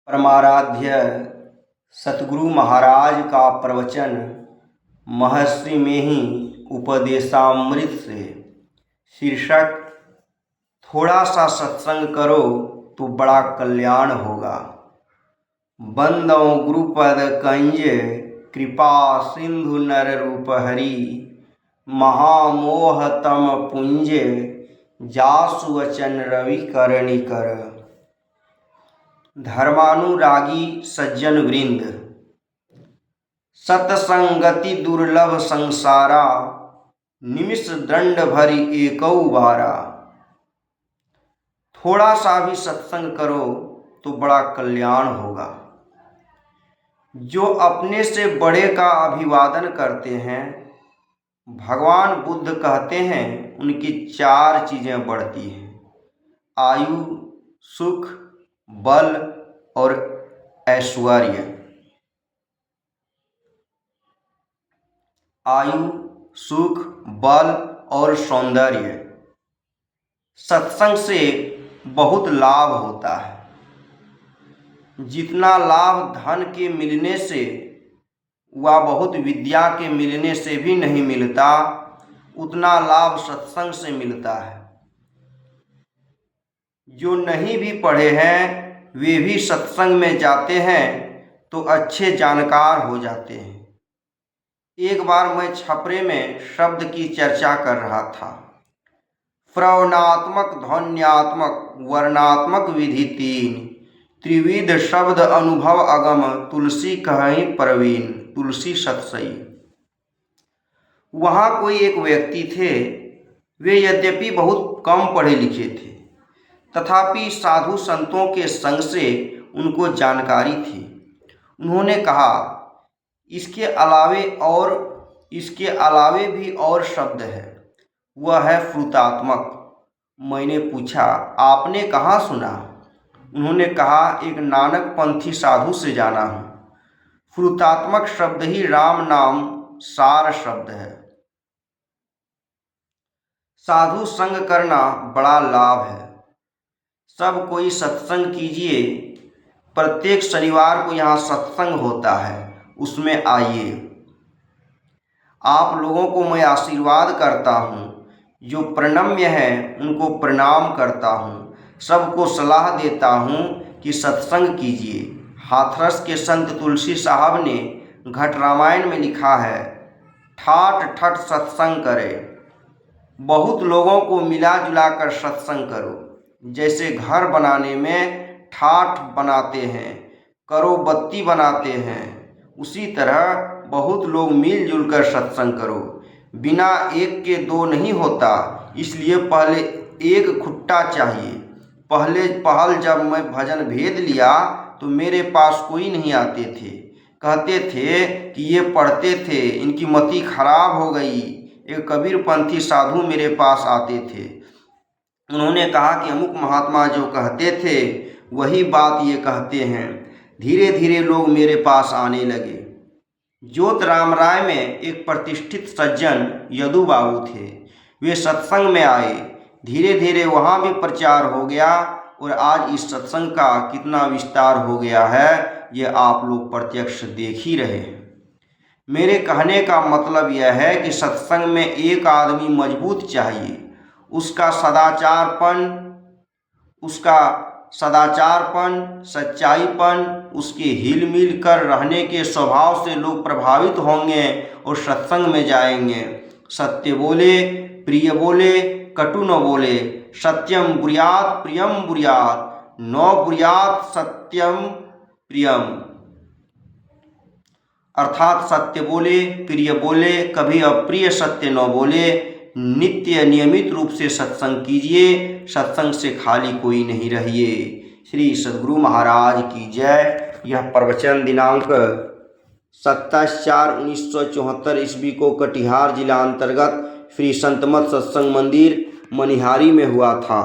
परमाराध्य सतगुरु महाराज का प्रवचन महर्षि में ही उपदेशामृत से। शीर्षक थोड़ा सा सत्संग करो तो बड़ा कल्याण होगा। बंदो गुरुपद कंज कृपा सिंधु नर रूप हरि महामोह तम पुंज जासु वचन रवि करणी कर। धर्मानुरागी सज्जन वृंद, सतसंगति दुर्लभ संसारा निमिष दंड भरी एकौ बारा। थोड़ा सा भी सत्संग करो तो बड़ा कल्याण होगा। जो अपने से बड़े का अभिवादन करते हैं, भगवान बुद्ध कहते हैं उनकी चार चीजें बढ़ती हैं: आयु, सुख, बल और ऐश्वर्य। आयु, सुख, बल और सौंदर्य। सत्संग से बहुत लाभ होता है। जितना लाभ धन के मिलने से व बहुत विद्या के मिलने से भी नहीं मिलता, उतना लाभ सत्संग से मिलता है। जो नहीं भी पढ़े हैं वे भी सत्संग में जाते हैं तो अच्छे जानकार हो जाते हैं। एक बार मैं छपरे में शब्द की चर्चा कर रहा था। प्रवनात्मक, ध्वन्यात्मक, वर्णात्मक विधि तीन, त्रिविध शब्द अनुभव अगम, तुलसी कहीं प्रवीण, तुलसी सतसई। वहाँ कोई एक व्यक्ति थे। वे यद्यपि बहुत कम पढ़े लिखे थे, तथापि साधु संतों के संग से उनको जानकारी थी। उन्होंने कहा, इसके अलावे भी और शब्द है, वह है फ्रुतात्मक। मैंने पूछा, आपने कहाँ सुना? उन्होंने कहा, एक नानक पंथी साधु से जाना हूँ। फ्रुतात्मक शब्द ही राम नाम सार शब्द है। साधु संग करना बड़ा लाभ है। सब कोई सत्संग कीजिए। प्रत्येक शनिवार को यहाँ सत्संग होता है, उसमें आइए। आप लोगों को मैं आशीर्वाद करता हूँ। जो प्रणम्य हैं उनको प्रणाम करता हूँ। सबको सलाह देता हूँ कि सत्संग कीजिए। हाथरस के संत तुलसी साहब ने घट रामायण में लिखा है, ठाठ ठठ सत्संग करे। बहुत लोगों को मिला जुला कर सत्संग करो। जैसे घर बनाने में ठाठ बनाते हैं, करो बत्ती बनाते हैं, उसी तरह बहुत लोग मिलजुल कर सत्संग करो। बिना एक के दो नहीं होता, इसलिए पहले एक खुट्टा चाहिए। पहल जब मैं भजन भेद लिया तो मेरे पास कोई नहीं आते थे। कहते थे कि ये पढ़ते थे, इनकी मति खराब हो गई। एक कबीरपंथी साधु मेरे पास आते थे। उन्होंने कहा कि अमुक महात्मा जो कहते थे वही बात ये कहते हैं। धीरे धीरे लोग मेरे पास आने लगे। ज्योत राम राय में एक प्रतिष्ठित सज्जन यदु बाबू थे। वे सत्संग में आए। धीरे धीरे वहाँ भी प्रचार हो गया और आज इस सत्संग का कितना विस्तार हो गया है ये आप लोग प्रत्यक्ष देख ही रहे हैं। मेरे कहने का मतलब यह है कि सत्संग में एक आदमी मजबूत चाहिए। उसका सदाचारपन, सच्चाईपन, उसके हिल-मिल कर रहने के स्वभाव से लोग प्रभावित होंगे और सत्संग में जाएंगे। सत्य बोले, प्रिय बोले, कटु न बोले। सत्यम ब्रूयात् प्रियम ब्रूयात्, न ब्रूयात् सत्यम प्रियम। अर्थात सत्य बोले, प्रिय बोले, कभी अप्रिय सत्य न बोले। नित्य नियमित रूप से सत्संग कीजिए। सत्संग से खाली कोई नहीं रहिए। श्री सद्गुरु महाराज की जय। यह प्रवचन दिनांक 27/4/1974 ईस्वी को कटिहार जिला अंतर्गत श्री संतमत सत्संग मंदिर मनिहारी में हुआ था।